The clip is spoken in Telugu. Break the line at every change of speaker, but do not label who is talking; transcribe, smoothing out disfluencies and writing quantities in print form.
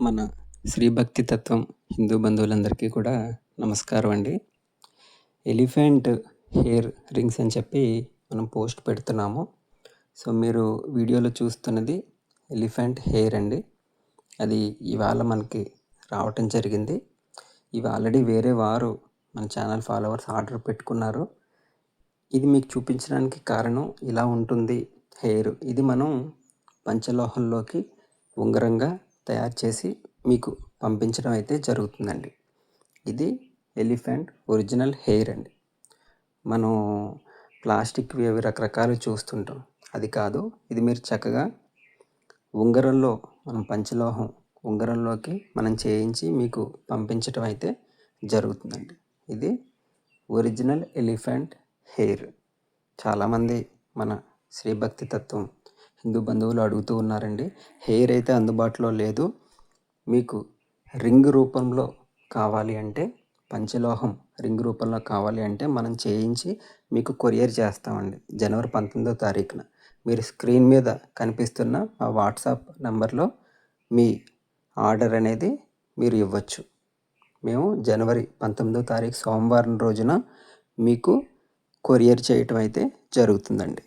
మన శ్రీ భక్తి తత్వం హిందూ బంధువులందరికీ కూడా నమస్కారం అండి. ఎలిఫెంట్ హెయిర్ రింగ్స్ అని చెప్పి మనం పోస్ట్ పెడుతున్నాము. సో మీరు వీడియోలో చూస్తున్నది ఎలిఫెంట్ హెయిర్ అండి. అది ఇవాళ మనకి రావటం జరిగింది. ఇవి ఆల్రెడీ వేరే వారు మన ఛానల్ ఫాలోవర్స్ ఆర్డర్ పెట్టుకున్నారు. ఇది మీకు చూపించడానికి కారణం ఇలా ఉంటుంది హెయిర్. ఇది మనం పంచలోహంలోకి ఉంగరంగా తయారు చేసి మీకు పంపించడం అయితే జరుగుతుందండి. ఇది ఎలిఫెంట్ ఒరిజినల్ హెయిర్ అండి. మనం ప్లాస్టిక్వి అవి రకరకాలు చూస్తుంటాం, అది కాదు. ఇది మీరు చక్కగా ఉంగరంలో, మనం పంచలోహం ఉంగరంలోకి మనం చేయించి మీకు పంపించడం అయితే జరుగుతుందండి. ఇది ఒరిజినల్ ఎలిఫెంట్ హెయిర్. చాలామంది మన శ్రీ భక్తి తత్వం హిందూ బంధువులు అడుగుతూ ఉన్నారండి. హెయిర్ అయితే అందుబాటులో లేదు, మీకు రింగ్ రూపంలో కావాలి అంటే, పంచలోహం రింగ్ రూపంలో కావాలి అంటే మనం చేయించి మీకు కొరియర్ చేస్తామండి. జనవరి 19వ తారీఖున మీరు స్క్రీన్ మీద కనిపిస్తున్న మా వాట్సాప్ నెంబర్లో మీ ఆర్డర్ అనేది మీరు ఇవ్వచ్చు. మేము జనవరి 19వ తారీఖు సోమవారం రోజున మీకు కొరియర్ చేయటం అయితే జరుగుతుందండి.